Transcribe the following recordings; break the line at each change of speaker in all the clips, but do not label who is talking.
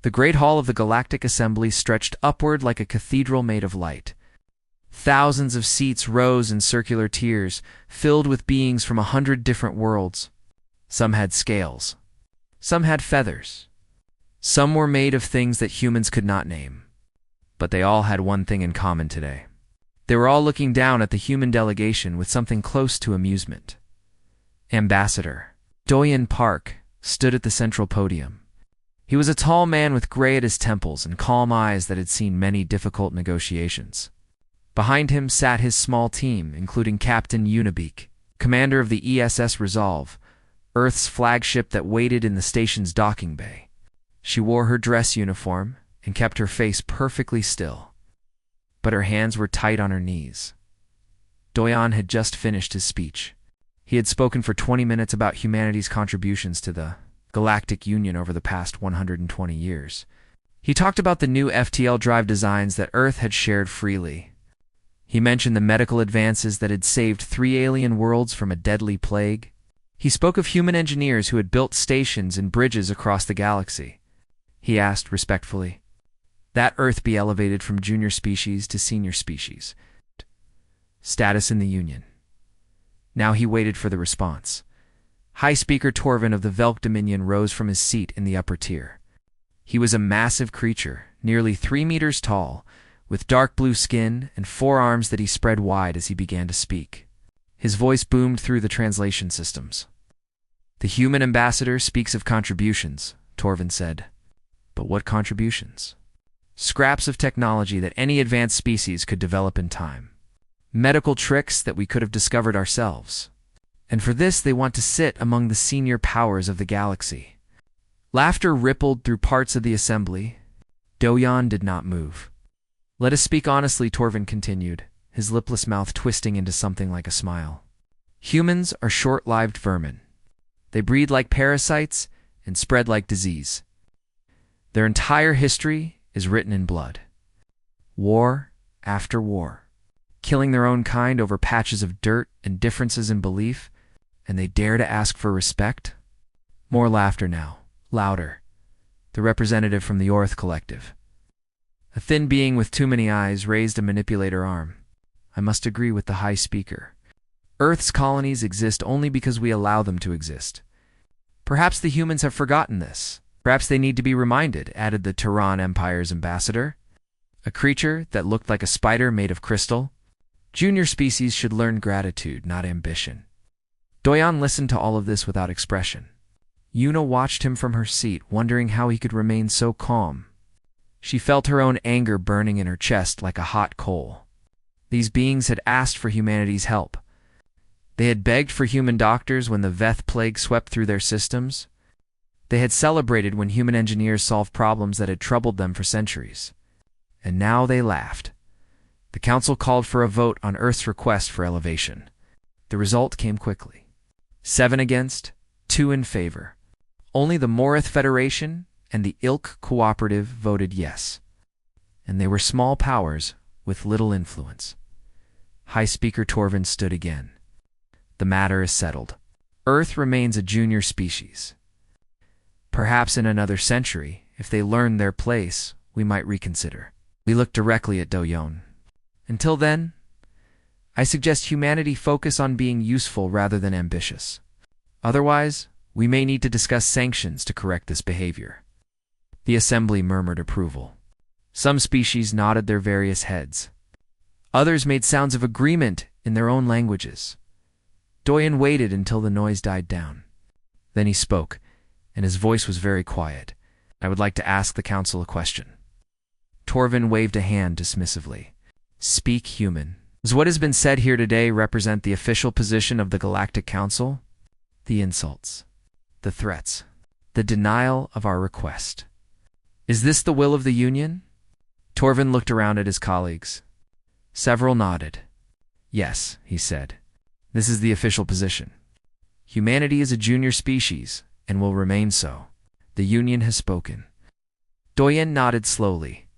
The great hall of the Galactic Assembly stretched upward like a cathedral made of light. Thousands of seats rose in circular tiers, filled with beings from 100 different worlds. Some had scales. Some had feathers. Some were made of things that humans could not name. But they all had one thing in common today. They were all looking down at the human delegation with something close to amusement. Ambassador Doyen Park stood at the central podium. He was a tall man with gray at his temples and calm eyes that had seen many difficult negotiations. Behind him sat his small team, including Captain Unibeak, commander of the ESS Resolve, Earth's flagship that waited in the station's docking bay. She wore her dress uniform and kept her face perfectly still, but her hands were tight on her knees. Doyen had just finished his speech. He had spoken for 20 minutes about humanity's contributions to the Galactic Union over the past 120 years. He talked about the new FTL drive designs that Earth had shared freely. He mentioned the medical advances that had saved 3 alien worlds from a deadly plague. He spoke of human engineers who had built stations and bridges across the galaxy. He asked respectfully that Earth be elevated from junior species to senior species status in the Union. Now he waited for the response. High Speaker Torvin of the Velk Dominion rose from his seat in the upper tier. He was a massive creature, nearly 3 meters tall, with dark blue skin and 4 arms that he spread wide as he began to speak. His voice boomed through the translation systems. The human ambassador speaks of contributions, Torvin said. But what contributions? Scraps of technology that any advanced species could develop in time. Medical tricks that we could have discovered ourselves. And for this they want to sit among the senior powers of the galaxy. Laughter rippled through parts of the assembly. Doyen did not move. Let us speak honestly, Torvin continued, his lipless mouth twisting into something like a smile. Humans are short-lived vermin. They breed like parasites and spread like disease. Their entire history is written in blood. War after war. Killing their own kind over patches of dirt and differences in belief, and they dare to ask for respect? More laughter now, louder. The representative from the Orth Collective. A thin being with too many eyes raised a manipulator arm. I must agree with the High Speaker. Earth's colonies exist only because we allow them to exist. Perhaps the humans have forgotten this. Perhaps they need to be reminded, added the Tehran Empire's ambassador. A creature that looked like a spider made of crystal. Junior species should learn gratitude, not ambition. Doyen listened to all of this without expression. Yuna watched him from her seat, wondering how he could remain so calm. She felt her own anger burning in her chest like a hot coal. These beings had asked for humanity's help. They had begged for human doctors when the Veth plague swept through their systems. They had celebrated when human engineers solved problems that had troubled them for centuries. And now they laughed. The council called for a vote on Earth's request for elevation. The result came quickly. 7 against, 2 in favor. Only the Morith Federation and the Ilk Cooperative voted yes. And they were small powers with little influence. High Speaker Torvin stood again. The matter is settled. Earth remains a junior species. Perhaps in another century, if they learn their place, we might reconsider. We looked directly at Doyen. Until then, I suggest humanity focus on being useful rather than ambitious. Otherwise, we may need to discuss sanctions to correct this behavior. The assembly murmured approval. Some species nodded their various heads. Others made sounds of agreement in their own languages. Doyen waited until the noise died down. Then he spoke, and his voice was very quiet. I would like to ask the council a question. Torvin waved a hand dismissively. Speak, human. Does what has been said here today represent the official position of the Galactic Council? The insults, the threats, the denial of our request. Is this the will of the Union? Torvin looked around at his colleagues. Several nodded. Yes, he said. This is the official position. Humanity is a junior species, and will remain so. The Union has spoken. Doyen nodded slowly.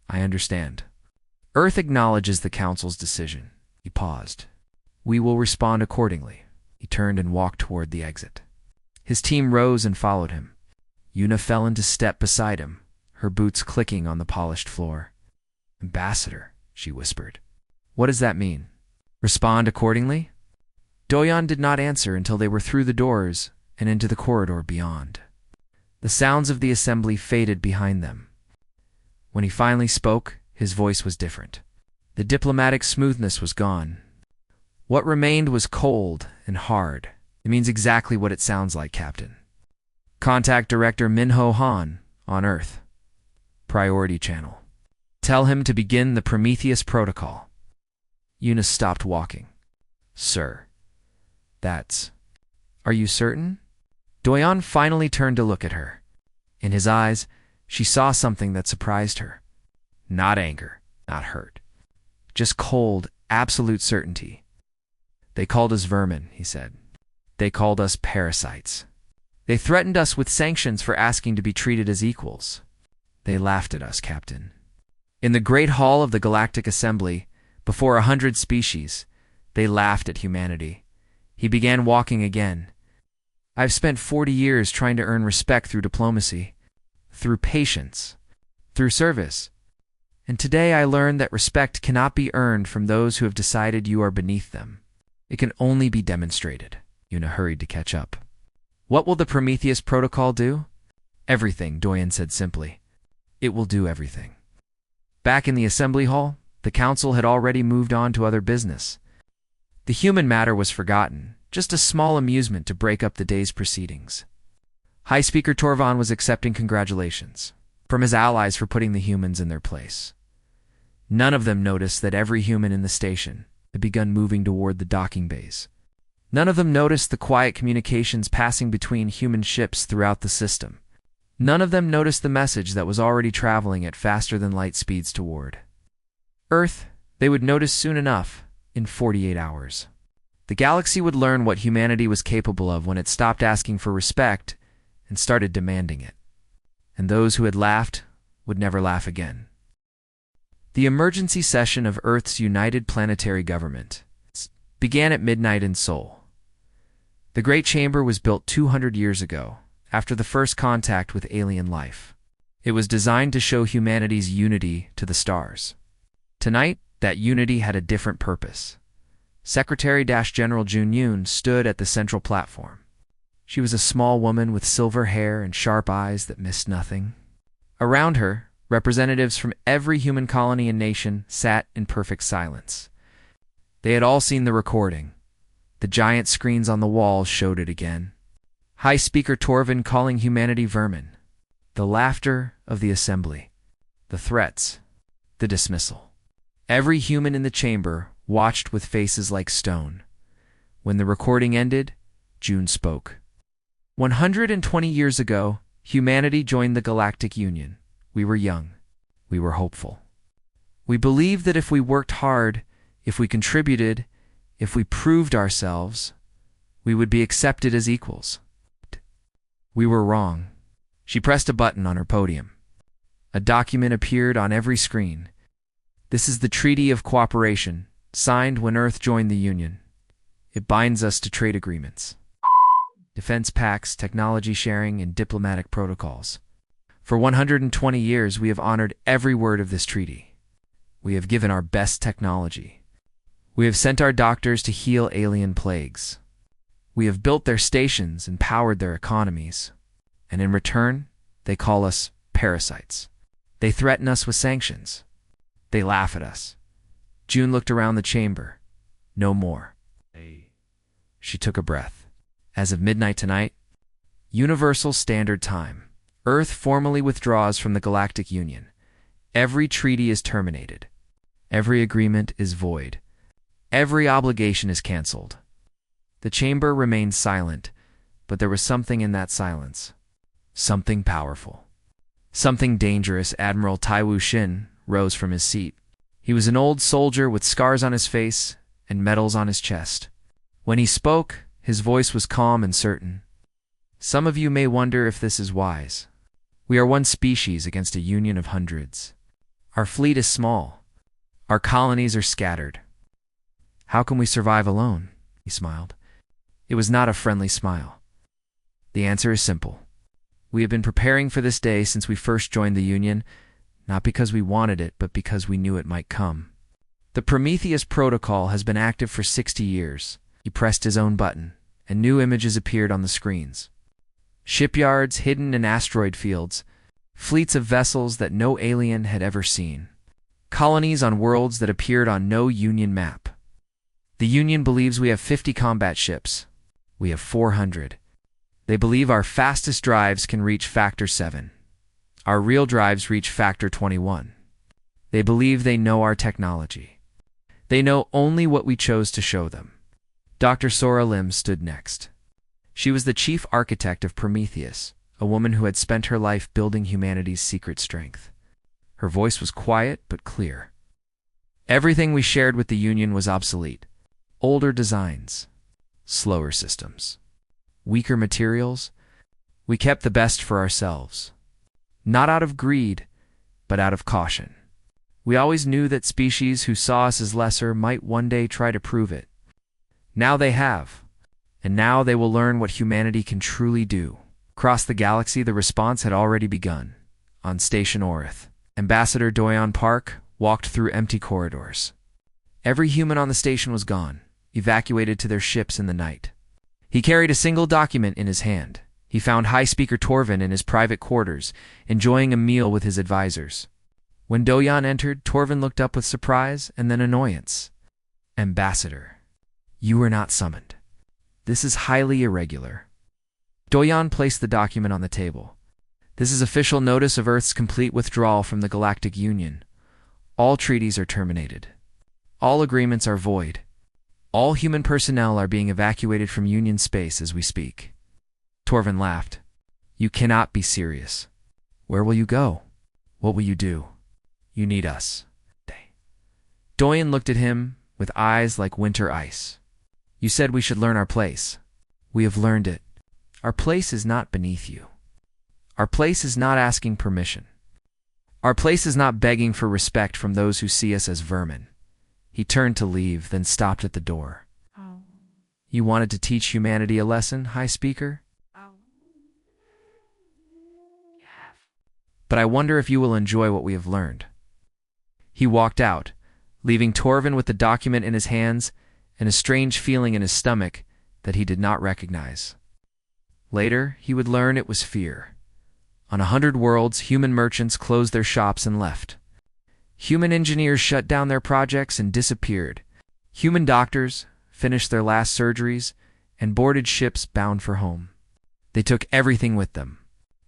I understand. Earth acknowledges the Council's decision. He paused. We will respond accordingly. He turned and walked toward the exit. His team rose and followed him. Yuna fell into step beside him, her boots clicking on the polished floor. "Ambassador," she whispered. "What does that mean? Respond accordingly?" Doyon did not answer until they were through the doors and into the corridor beyond. The sounds of the assembly faded behind them. When he finally spoke, his voice was different. The diplomatic smoothness was gone. What remained was cold and hard. "It means exactly what it sounds like, Captain. Contact Director Minho Han on Earth. Priority channel. Tell him to begin the Prometheus Protocol." Eunice stopped walking. "Sir, that's... Are you certain?" Doyon finally turned to look at her. In his eyes, she saw something that surprised her. Not anger, not hurt. Just cold, absolute certainty. "They called us vermin," he said. "They called us parasites. They threatened us with sanctions for asking to be treated as equals. They laughed at us, Captain. In the Great Hall of the Galactic Assembly, before 100 species, they laughed at humanity." He began walking again. "I've spent 40 years trying to earn respect through diplomacy, through patience, through service. And today I learned that respect cannot be earned from those who have decided you are beneath them. It can only be demonstrated." Una hurried to catch up. "What will the Prometheus Protocol do?" "Everything," Doyon said simply. "It will do everything." Back in the assembly hall, the council had already moved on to other business. The human matter was forgotten, just a small amusement to break up the day's proceedings. High Speaker Torvan was accepting congratulations from his allies for putting the humans in their place. None of them noticed that every human in the station had begun moving toward the docking bays. None of them noticed the quiet communications passing between human ships throughout the system. None of them noticed the message that was already traveling at faster than light speeds toward Earth. They would notice soon enough, in 48 hours. The galaxy would learn what humanity was capable of when it stopped asking for respect and started demanding it. And those who had laughed would never laugh again. The emergency session of Earth's United Planetary Government began at midnight in Seoul. The Great Chamber was built 200 years ago, after the first contact with alien life. It was designed to show humanity's unity to the stars. Tonight, that unity had a different purpose. Secretary-General Jun Yoon stood at the central platform. She was a small woman with silver hair and sharp eyes that missed nothing. Around her, representatives from every human colony and nation sat in perfect silence. They had all seen the recording. The giant screens on the walls showed it again. High Speaker Torvin calling humanity vermin. The laughter of the assembly. The threats. The dismissal. Every human in the chamber watched with faces like stone. When the recording ended, June spoke. 120 years ago, humanity joined the Galactic Union. We were young. We were hopeful. We believed that if we worked hard, if we contributed, if we proved ourselves, we would be accepted as equals. We were wrong. She pressed a button on her podium. A document appeared on every screen. This is the Treaty of Cooperation, signed when Earth joined the Union. It binds us to trade agreements, defense pacts, technology sharing, and diplomatic protocols. For 120 years, we have honored every word of this treaty. We have given our best technology. We have sent our doctors to heal alien plagues. We have built their stations and powered their economies. And in return, they call us parasites. They threaten us with sanctions. They laugh at us. June looked around the chamber. No more. She took a breath. As of midnight tonight, Universal Standard Time, Earth formally withdraws from the Galactic Union. Every treaty is terminated. Every agreement is void. Every obligation is canceled. The chamber remained silent, but there was something in that silence. Something powerful. Something dangerous. Admiral Taiwu Shin rose from his seat. He was an old soldier with scars on his face and medals on his chest. When he spoke, his voice was calm and certain. Some of you may wonder if this is wise. We are one species against a union of hundreds. Our fleet is small. Our colonies are scattered. How can we survive alone? He smiled. It was not a friendly smile. The answer is simple. We have been preparing for this day since we first joined the Union, not because we wanted it, but because we knew it might come. The Prometheus protocol has been active for 60 years. He pressed his own button, and new images appeared on the screens. Shipyards hidden in asteroid fields, fleets of vessels that no alien had ever seen, colonies on worlds that appeared on no Union map. The Union believes we have 50 combat ships. We have 400. They believe our fastest drives can reach factor 7. Our real drives reach factor 21. They believe they know our technology. They know only what we chose to show them. Dr. Sora Lim stood next. She was the chief architect of Prometheus, a woman who had spent her life building humanity's secret strength. Her voice was quiet but clear. Everything we shared with the Union was obsolete. Older designs, slower systems, weaker materials. We kept the best for ourselves. Not out of greed, but out of caution. We always knew that species who saw us as lesser might one day try to prove it. Now they have, and now they will learn what humanity can truly do. Across the galaxy, the response had already begun. On Station Orith, Ambassador Doyon Park walked through empty corridors. Every human on the station was gone, evacuated to their ships in the night. He carried a single document in his hand. He found High Speaker Torvin in his private quarters, enjoying a meal with his advisors. When Doyon entered, Torvin looked up with surprise and then annoyance. Ambassador, you were not summoned. This is highly irregular. Doyon placed the document on the table. This is official notice of Earth's complete withdrawal from the Galactic Union. All treaties are terminated. All agreements are void. All human personnel are being evacuated from Union space as we speak. Torvin laughed. You cannot be serious. Where will you go? What will you do? You need us. Doyon looked at him with eyes like winter ice. You said we should learn our place. We have learned it. Our place is not beneath you. Our place is not asking permission. Our place is not begging for respect from those who see us as vermin. He turned to leave, then stopped at the door. Oh. You wanted to teach humanity a lesson, High Speaker? Oh. Yeah. But I wonder if you will enjoy what we have learned. He walked out, leaving Torvin with the document in his hands and a strange feeling in his stomach that he did not recognize. Later, he would learn it was fear. On 100 worlds, human merchants closed their shops and left. Human engineers shut down their projects and disappeared. Human doctors finished their last surgeries and boarded ships bound for home. They took everything with them: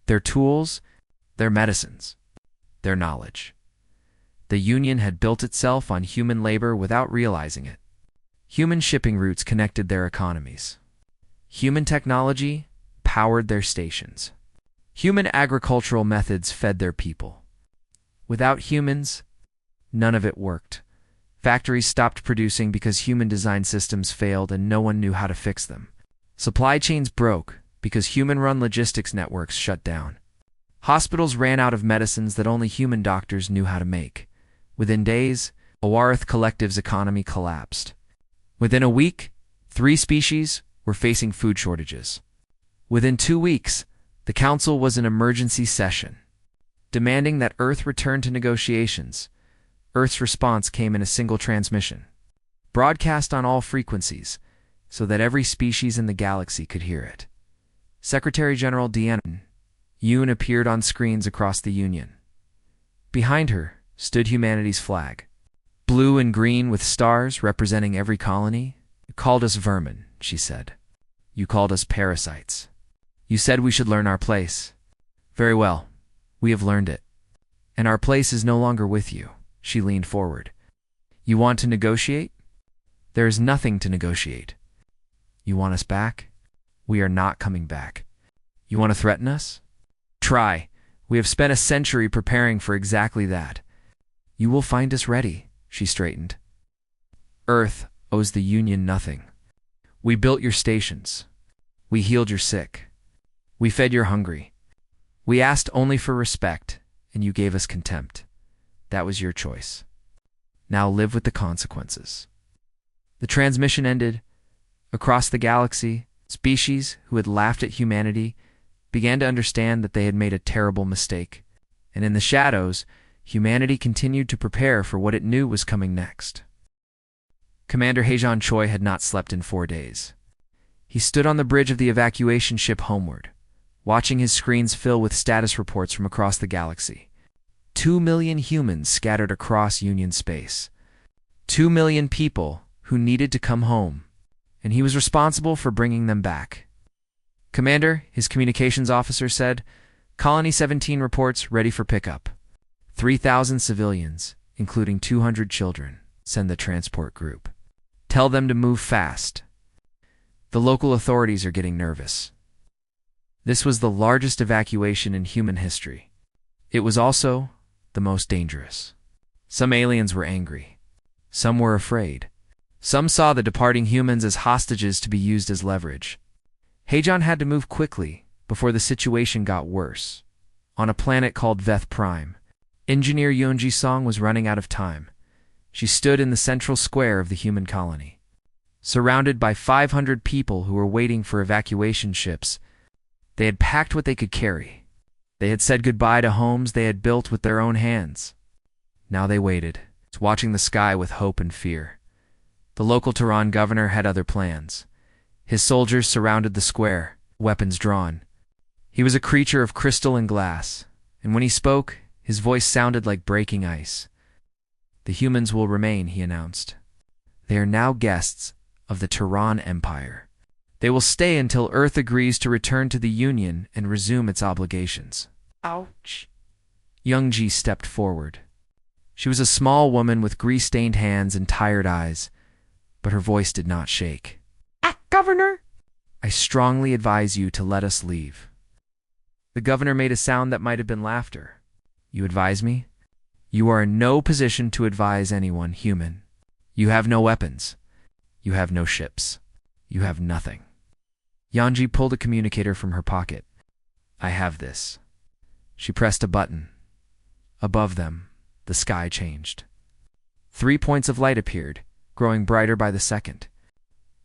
their tools, their medicines, their knowledge. The Union had built itself on human labor without realizing it. Human shipping routes connected their economies. Human technology powered their stations. Human agricultural methods fed their people. Without humans, none of it worked. Factories stopped producing because human design systems failed and no one knew how to fix them. Supply chains broke because human-run logistics networks shut down. Hospitals ran out of medicines that only human doctors knew how to make. Within days, Awarith Collective's economy collapsed. Within a week, 3 species were facing food shortages. Within 2 weeks, the Council was in emergency session, demanding that Earth return to negotiations. Earth's response came in a single transmission, broadcast on all frequencies, so that every species in the galaxy could hear it. Secretary General Deanna Yoon appeared on screens across the Union. Behind her stood humanity's flag, blue and green with stars representing every colony. You called us vermin, she said. You called us parasites. You said we should learn our place. Very well, we have learned it. And our place is no longer with you. She leaned forward. You want to negotiate? There is nothing to negotiate. You want us back? We are not coming back. You want to threaten us? Try. We have spent a century preparing for exactly that. You will find us ready, she straightened. Earth owes the Union nothing. We built your stations. We healed your sick. We fed your hungry. We asked only for respect, and you gave us contempt. That was your choice. Now live with the consequences. The transmission ended. Across the galaxy, species who had laughed at humanity began to understand that they had made a terrible mistake, and in the shadows, humanity continued to prepare for what it knew was coming next. Commander Hejan Choi had not slept in 4 days. He stood on the bridge of the evacuation ship homeward, watching his screens fill with status reports from across the galaxy. 2 million humans scattered across Union space. 2 million people who needed to come home, and he was responsible for bringing them back. Commander, his communications officer said, Colony 17 reports ready for pickup. 3,000 civilians, including 200 children, send the transport group. Tell them to move fast. The local authorities are getting nervous. This was the largest evacuation in human history. It was also the most dangerous. Some aliens were angry. Some were afraid. Some saw the departing humans as hostages to be used as leverage. Hejan had to move quickly before the situation got worse. On a planet called Veth Prime, engineer Yeonji Song was running out of time. She stood in the central square of the human colony. Surrounded by 500 people who were waiting for evacuation ships, they had packed what they could carry. They had said goodbye to homes they had built with their own hands. Now they waited, watching the sky with hope and fear. The local Tehran governor had other plans. His soldiers surrounded the square, weapons drawn. He was a creature of crystal and glass, and when he spoke, his voice sounded like breaking ice. The humans will remain, he announced. They are now guests of the Tehran Empire. They will stay until Earth agrees to return to the Union and resume its obligations. Ouch. Youngji stepped forward. She was a small woman with grease-stained hands and tired eyes, but her voice did not shake. Governor, I strongly advise you to let us leave. The governor made a sound that might have been laughter. You advise me? You are in no position to advise anyone human. You have no weapons. You have no ships. You have nothing. Yanji pulled a communicator from her pocket. I have this. She pressed a button. Above them, the sky changed. 3 points of light appeared, growing brighter by the second.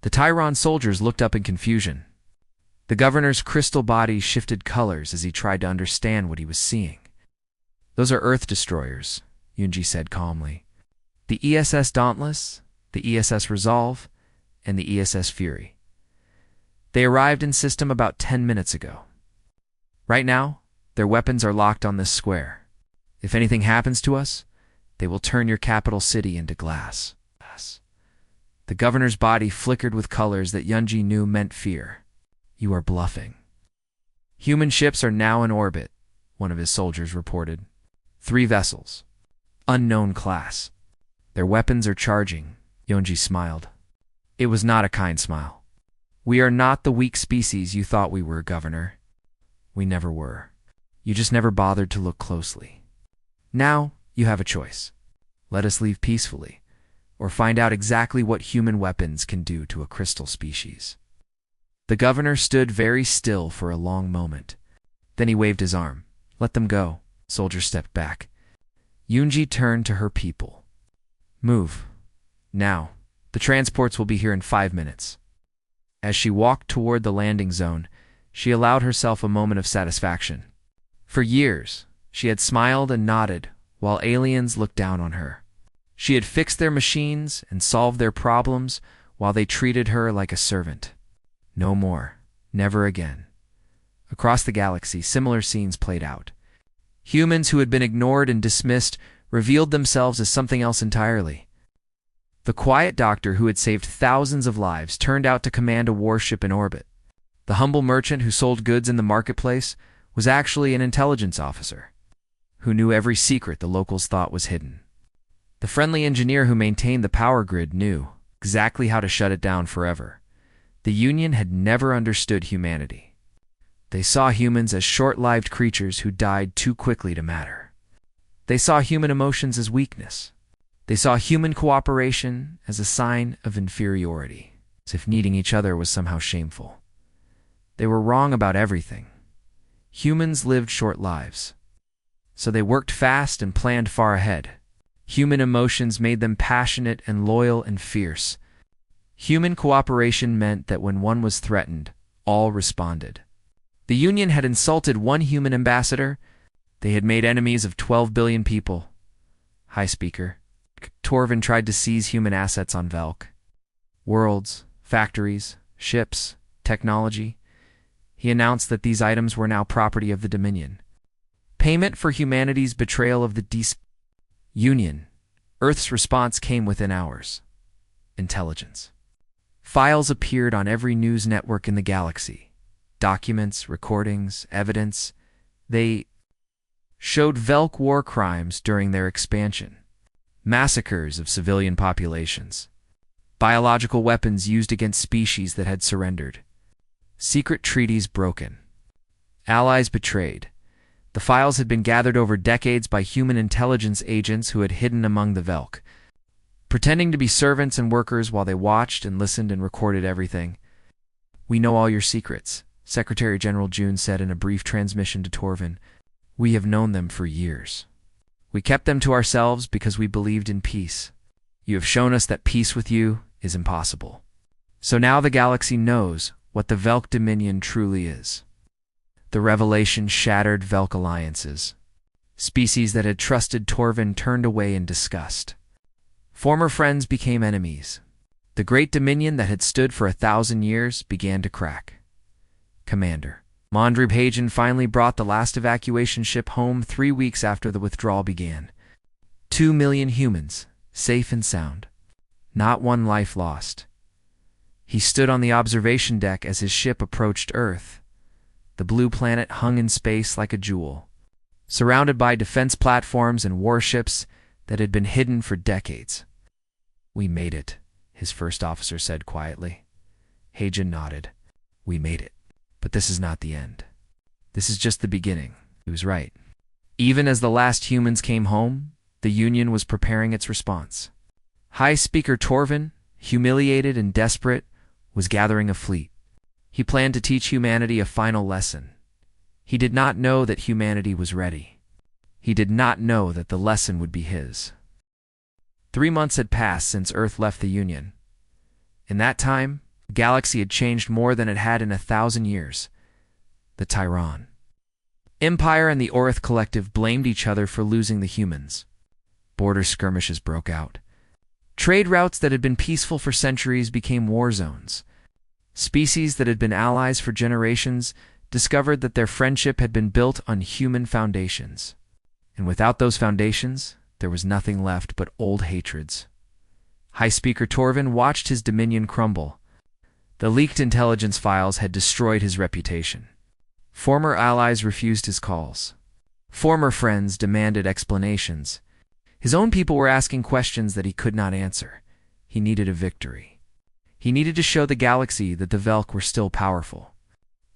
The Tyron soldiers looked up in confusion. The governor's crystal body shifted colors as he tried to understand what he was seeing. Those are Earth destroyers, Yunji said calmly. The ESS Dauntless, the ESS Resolve, and the ESS Fury. They arrived in system about 10 minutes ago. Right now, their weapons are locked on this square. If anything happens to us, they will turn your capital city into glass. The governor's body flickered with colors that Yunji knew meant fear. You are bluffing. Human ships are now in orbit, one of his soldiers reported. 3 vessels. Unknown class. Their weapons are charging, Yunji smiled. It was not a kind smile. We are not the weak species you thought we were, Governor. We never were. You just never bothered to look closely. Now, you have a choice. Let us leave peacefully, or find out exactly what human weapons can do to a crystal species. The governor stood very still for a long moment. Then he waved his arm. Let them go. Soldier stepped back. Yunji turned to her people. Move. Now. The transports will be here in 5 minutes. As she walked toward the landing zone, she allowed herself a moment of satisfaction. For years, she had smiled and nodded while aliens looked down on her. She had fixed their machines and solved their problems while they treated her like a servant. No more. Never again. Across the galaxy, similar scenes played out. Humans who had been ignored and dismissed revealed themselves as something else entirely. The quiet doctor who had saved thousands of lives turned out to command a warship in orbit. The humble merchant who sold goods in the marketplace was actually an intelligence officer who knew every secret the locals thought was hidden. The friendly engineer who maintained the power grid knew exactly how to shut it down forever. The Union had never understood humanity. They saw humans as short-lived creatures who died too quickly to matter. They saw human emotions as weakness. They saw human cooperation as a sign of inferiority, as if needing each other was somehow shameful. They were wrong about everything. Humans lived short lives, so they worked fast and planned far ahead. Human emotions made them passionate and loyal and fierce. Human cooperation meant that when one was threatened, all responded. The Union had insulted one human ambassador. They had made enemies of 12 billion people. High Speaker. Torvin tried to seize human assets on Velk. Worlds, factories, ships, technology. He announced that these items were now property of the Dominion. Payment for humanity's betrayal of the Union. Earth's response came within hours. Intelligence. Files appeared on every news network in the galaxy. Documents, recordings, evidence. They showed Velk war crimes during their expansion. Massacres of civilian populations. Biological weapons used against species that had surrendered. Secret treaties broken. Allies betrayed. The files had been gathered over decades by human intelligence agents who had hidden among the Velk, pretending to be servants and workers while they watched and listened and recorded everything. "We know all your secrets," Secretary General June said in a brief transmission to Torvin. "We have known them for years. We kept them to ourselves because we believed in peace. You have shown us that peace with you is impossible. So now the galaxy knows what the Velk Dominion truly is." The revelation shattered Velk alliances. Species that had trusted Torvin turned away in disgust. Former friends became enemies. The great Dominion that had stood for 1,000 years began to crack. Commander. Mondrib Hagen finally brought the last evacuation ship home 3 weeks after the withdrawal began. 2 million humans, safe and sound. Not one life lost. He stood on the observation deck as his ship approached Earth. The blue planet hung in space like a jewel, surrounded by defense platforms and warships that had been hidden for decades. "We made it," his first officer said quietly. Hagen nodded. "We made it. But this is not the end. This is just the beginning." He was right. Even as the last humans came home, the Union was preparing its response. High Speaker Torvin, humiliated and desperate, was gathering a fleet. He planned to teach humanity a final lesson. He did not know that humanity was ready. He did not know that the lesson would be his. 3 months had passed since Earth left the Union. In that time, the galaxy had changed more than it had in 1,000 years. The Tyron. Empire and the Orith Collective blamed each other for losing the humans. Border skirmishes broke out. Trade routes that had been peaceful for centuries became war zones. Species that had been allies for generations discovered that their friendship had been built on human foundations. And without those foundations, there was nothing left but old hatreds. High Speaker Torvin watched his dominion crumble. The leaked intelligence files had destroyed his reputation. Former allies refused his calls. Former friends demanded explanations. His own people were asking questions that he could not answer. He needed a victory. He needed to show the galaxy that the Velk were still powerful.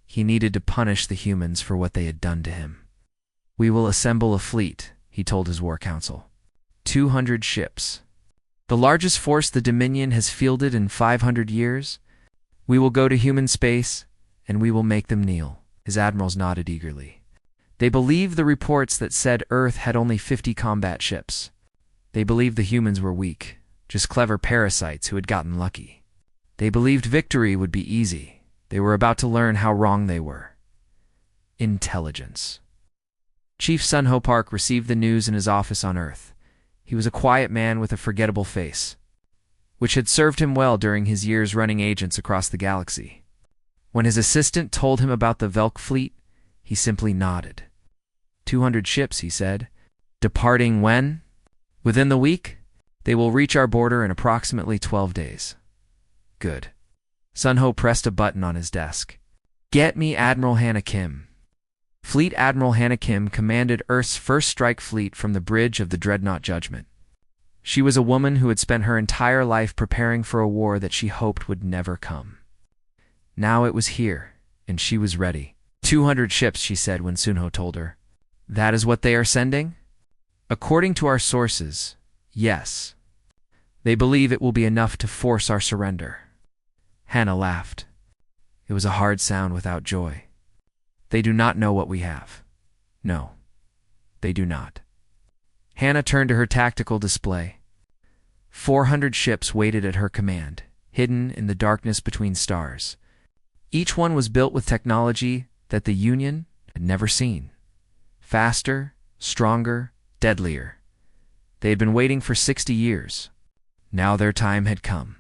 He needed to punish the humans for what they had done to him. "We will assemble a fleet," he told his war council. 200 ships. The largest force the Dominion has fielded in 500 years. We will go to human space, and we will make them kneel. His admirals nodded eagerly. They believed the reports that said Earth had only 50 combat ships. They believed the humans were weak, just clever parasites who had gotten lucky. They believed victory would be easy. They were about to learn how wrong they were. Intelligence. Chief Sunho Park received the news in his office on Earth. He was a quiet man with a forgettable face, which had served him well during his years running agents across the galaxy. When his assistant told him about the Velk fleet, he simply nodded. 200 ships, he said. Departing when? Within the week? They will reach our border in approximately 12 days. Good. Sunho pressed a button on his desk. "Get me Admiral Hannah Kim." Fleet Admiral Hannah Kim commanded Earth's first strike fleet from the bridge of the Dreadnought Judgment. She was a woman who had spent her entire life preparing for a war that she hoped would never come. Now it was here, and she was ready. 200 ships, she said when Sunho told her. "That is what they are sending?" "According to our sources, yes. They believe it will be enough to force our surrender." Hannah laughed. It was a hard sound without joy. "They do not know what we have." "No, they do not." Hannah turned to her tactical display. 400 ships waited at her command, hidden in the darkness between stars. Each one was built with technology that the Union had never seen. Faster, stronger, deadlier. They had been waiting for 60 years. Now their time had come.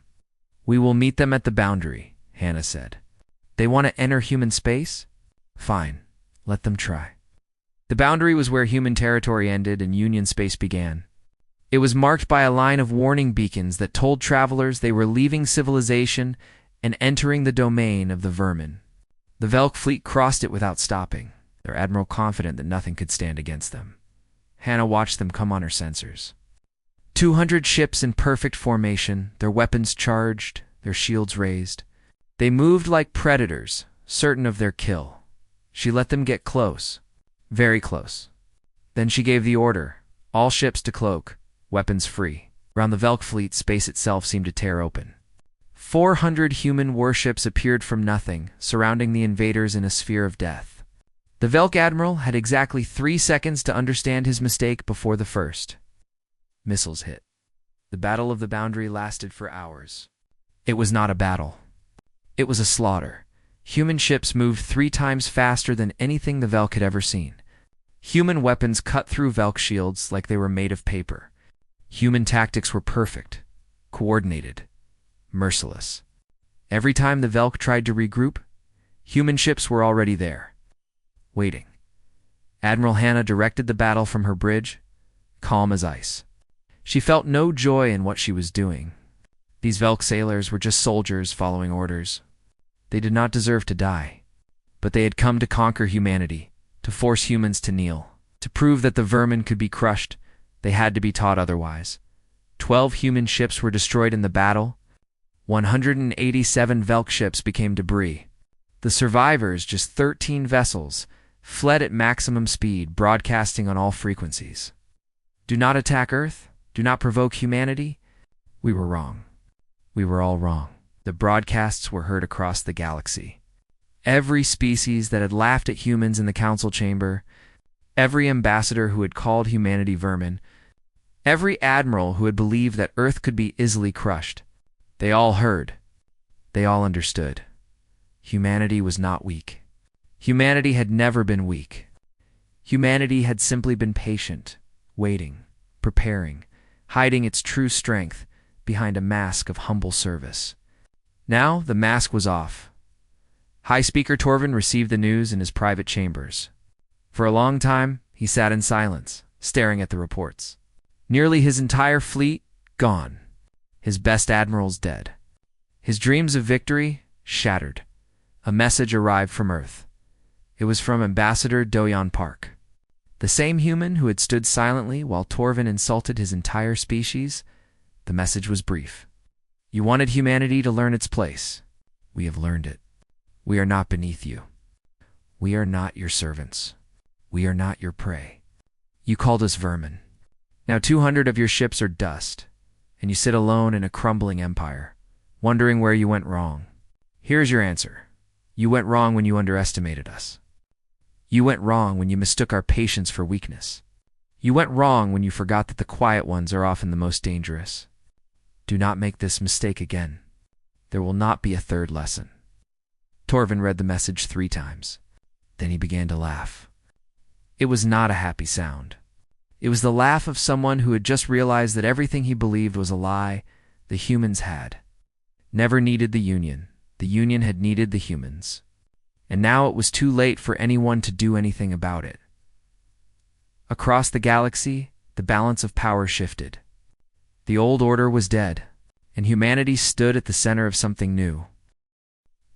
"We will meet them at the boundary," Hannah said. "They want to enter human space? Fine, let them try." The boundary was where human territory ended and Union space began. It was marked by a line of warning beacons that told travelers they were leaving civilization and entering the domain of the vermin. The Velk fleet crossed it without stopping, their admiral confident that nothing could stand against them. Hannah watched them come on her sensors. 200 ships in perfect formation, their weapons charged, their shields raised. They moved like predators, certain of their kill. She let them get close, very close. Then she gave the order, all ships to cloak, weapons free. Around the Velk fleet, space itself seemed to tear open. 400 human warships appeared from nothing, surrounding the invaders in a sphere of death. The Velk admiral had exactly 3 seconds to understand his mistake before the first. Missiles hit. The Battle of the Boundary lasted for hours. It was not a battle. It was a slaughter. Human ships moved 3 times faster than anything the Velk had ever seen. Human weapons cut through Velk shields like they were made of paper. Human tactics were perfect, coordinated, merciless. Every time the Velk tried to regroup, human ships were already there, waiting. Admiral Hannah directed the battle from her bridge, calm as ice. She felt no joy in what she was doing. These Velk sailors were just soldiers following orders. They did not deserve to die, but they had come to conquer humanity, to force humans to kneel. To prove that the vermin could be crushed, they had to be taught otherwise. 12 human ships were destroyed in the battle. 187 Velk ships became debris. The survivors, just 13 vessels, fled at maximum speed, broadcasting on all frequencies. "Do not attack Earth. Do not provoke humanity." We were wrong. We were all wrong. The broadcasts were heard across the galaxy. Every species that had laughed at humans in the council chamber, every ambassador who had called humanity vermin, every admiral who had believed that Earth could be easily crushed, they all heard. They all understood. Humanity was not weak. Humanity had never been weak. Humanity had simply been patient, waiting, preparing, hiding its true strength behind a mask of humble service. Now the mask was off. High Speaker Torvin received the news in his private chambers. For a long time, he sat in silence, staring at the reports. Nearly his entire fleet gone. His best admirals dead. His dreams of victory shattered. A message arrived from Earth. It was from Ambassador Doyon Park. The same human who had stood silently while Torvin insulted his entire species. The message was brief. "You wanted humanity to learn its place. We have learned it. We are not beneath you. We are not your servants. We are not your prey. You called us vermin. Now 200 of your ships are dust, and you sit alone in a crumbling empire, wondering where you went wrong. Here's your answer. You went wrong when you underestimated us. You went wrong when you mistook our patience for weakness. You went wrong when you forgot that the quiet ones are often the most dangerous. Do not make this mistake again. There will not be a third lesson." Torvin read the message 3 times. Then he began to laugh. It was not a happy sound. It was the laugh of someone who had just realized that everything he believed was a lie the humans had. Never needed the Union. The Union had needed the humans. And now it was too late for anyone to do anything about it. Across the galaxy, the balance of power shifted. The old order was dead, and humanity stood at the center of something new.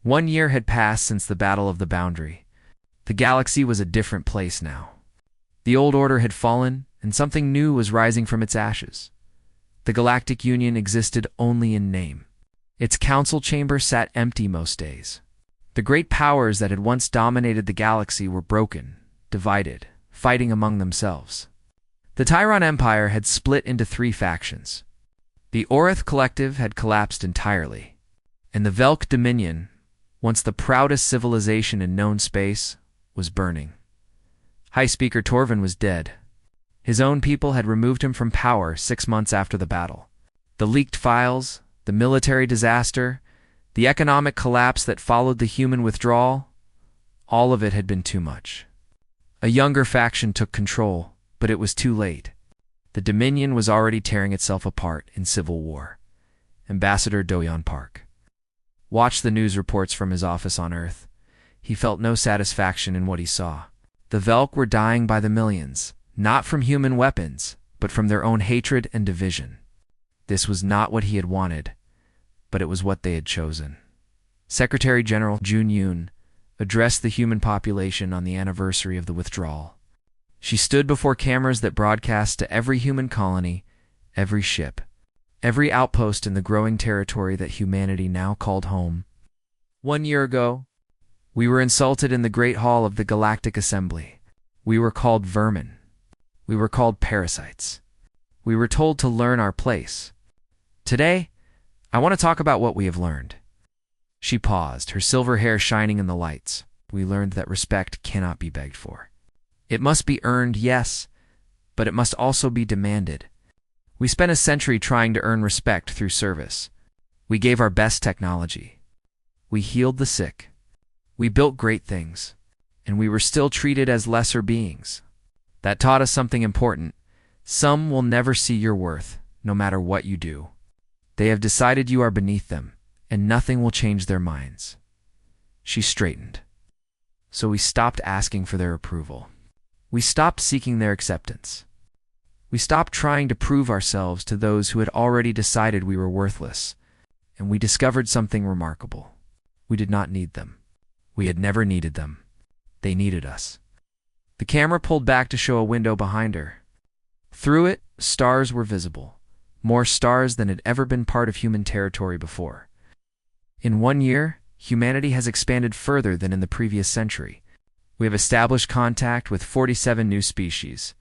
1 year had passed since the Battle of the Boundary. The galaxy was a different place now. The old order had fallen, and something new was rising from its ashes. The Galactic Union existed only in name. Its council chamber sat empty most days. The great powers that had once dominated the galaxy were broken, divided, fighting among themselves. The Tyron Empire had split into 3 factions. The Orith Collective had collapsed entirely, and the Velk Dominion, once the proudest civilization in known space, was burning. High Speaker Torvin was dead. His own people had removed him from power 6 months after the battle. The leaked files, the military disaster, the economic collapse that followed the human withdrawal, All of it had been too much. A younger faction took control, but it was too late. The Dominion was already tearing itself apart in civil war. Ambassador Doyon Park watched the news reports from his office on Earth. He felt no satisfaction in what he saw. The Velk were dying by the millions, not from human weapons, but from their own hatred and division. This was not what he had wanted, but it was what they had chosen. Secretary General Jun Yoon addressed the human population on the anniversary of the withdrawal. She stood before cameras that broadcast to every human colony, every ship, every outpost in the growing territory that humanity now called home. 1 year ago, we were insulted in the Great Hall of the Galactic Assembly. We were called vermin. We were called parasites. We were told to learn our place. Today, I want to talk about what we have learned. She paused, her silver hair shining in the lights. We learned that respect cannot be begged for. It must be earned, yes, but it must also be demanded. We spent a century trying to earn respect through service. We gave our best technology. We healed the sick. We built great things. And we were still treated as lesser beings. That taught us something important. Some will never see your worth, no matter what you do. They have decided you are beneath them, and nothing will change their minds. She straightened. So we stopped asking for their approval. We stopped seeking their acceptance. We stopped trying to prove ourselves to those who had already decided we were worthless, and we discovered something remarkable. We did not need them. We had never needed them. They needed us. The camera pulled back to show a window behind her. Through it, stars were visible, more stars than had ever been part of human territory before. In 1 year, humanity has expanded further than in the previous century. We have established contact with 47 new species.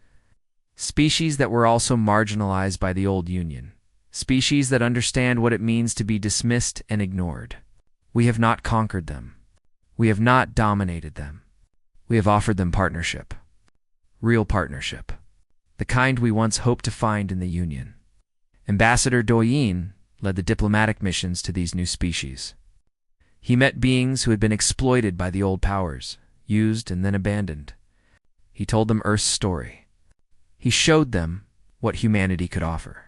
Species that were also marginalized by the old Union. Species that understand what it means to be dismissed and ignored. We have not conquered them. We have not dominated them. We have offered them partnership. Real partnership. The kind we once hoped to find in the Union. Ambassador Doyin led the diplomatic missions to these new species. He met beings who had been exploited by the old powers, used and then abandoned. He told them Earth's story. He showed them what humanity could offer.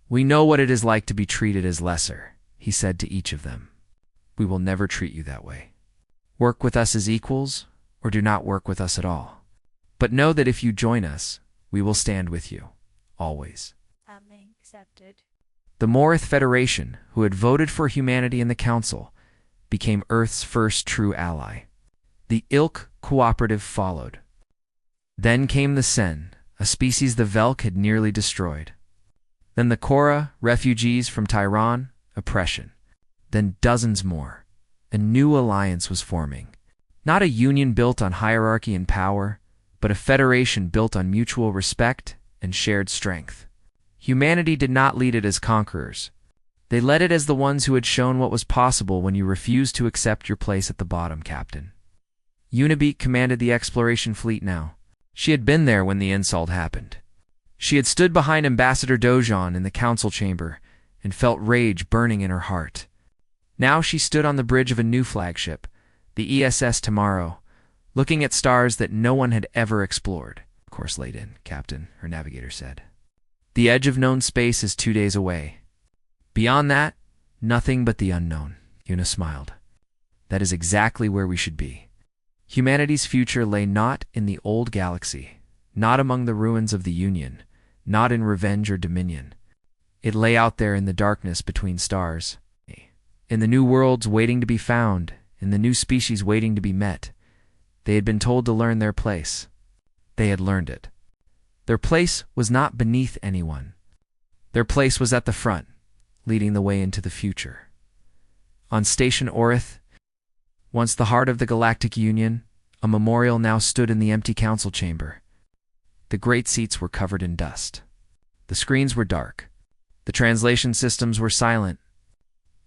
We know what it is like to be treated as lesser, he said to each of them. We will never treat you that way. Work with us as equals, or do not work with us at all. But know that if you join us, we will stand with you, always.
Accepted.
The Morith Federation, who had voted for humanity in the Council, became Earth's first true ally. The Ilk Cooperative followed. Then came the Sen, a species the Velk had nearly destroyed. Then the Korra, refugees from Tyron, oppression. Then dozens more. A new alliance was forming. Not a union built on hierarchy and power, but a federation built on mutual respect and shared strength. Humanity did not lead it as conquerors. They led it as the ones who had shown what was possible when you refused to accept your place at the bottom, Captain. Unibeak commanded the exploration fleet now. She had been there when the insult happened. She had stood behind Ambassador Dojon in the council chamber and felt rage burning in her heart. Now she stood on the bridge of a new flagship, the ESS Tomorrow, looking at stars that no one had ever explored. Of course, laid in, Captain, her navigator said. The edge of known space is 2 days away. Beyond that, nothing but the unknown. Yuna smiled. That is exactly where we should be. Humanity's future lay not in the old galaxy, not among the ruins of the Union, not in revenge or dominion. It lay out there in the darkness between stars. In the new worlds waiting to be found, in the new species waiting to be met. They had been told to learn their place. They had learned it. Their place was not beneath anyone. Their place was at the front, leading the way into the future. On Station Orith, once the heart of the Galactic Union, a memorial now stood in the empty council chamber. The great seats were covered in dust. The screens were dark. The translation systems were silent.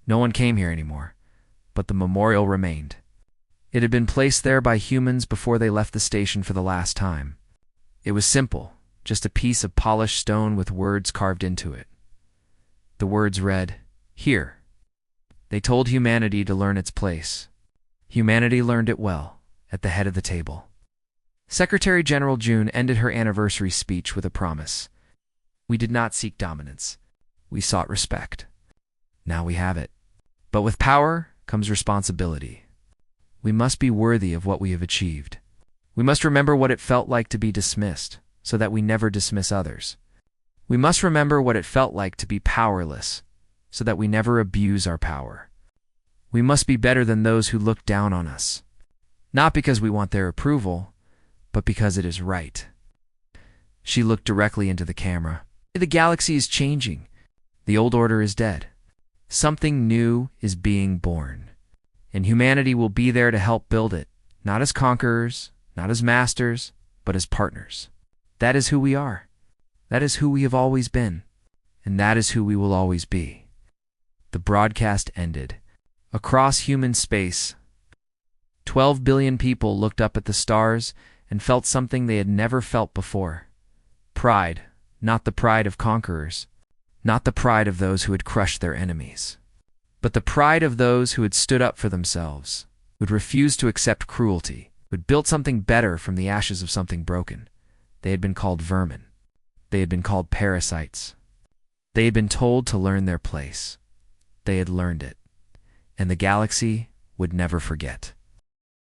No one came here anymore, but the memorial remained. It had been placed there by humans before they left the station for the last time. It was simple, just a piece of polished stone with words carved into it. The words read, "Here." They told humanity to learn its place. Humanity learned it well, at the head of the table. Secretary General June ended her anniversary speech with a promise. We did not seek dominance. We sought respect. Now we have it. But with power comes responsibility. We must be worthy of what we have achieved. We must remember what it felt like to be dismissed, so that we never dismiss others. We must remember what it felt like to be powerless, so that we never abuse our power. We must be better than those who look down on us, not because we want their approval, but because it is right. She looked directly into the camera. The galaxy is changing. The old order is dead. Something new is being born, and humanity will be there to help build it, not as conquerors, not as masters, but as partners. That is who we are. That is who we have always been, and that is who we will always be. The broadcast ended. Across human space, 12 billion people looked up at the stars and felt something they had never felt before. Pride, not the pride of conquerors, not the pride of those who had crushed their enemies, but the pride of those who had stood up for themselves, who had refused to accept cruelty, who had built something better from the ashes of something broken. They had been called vermin. They had been called parasites. They had been told to learn their place. They had learned it, and the galaxy would never forget.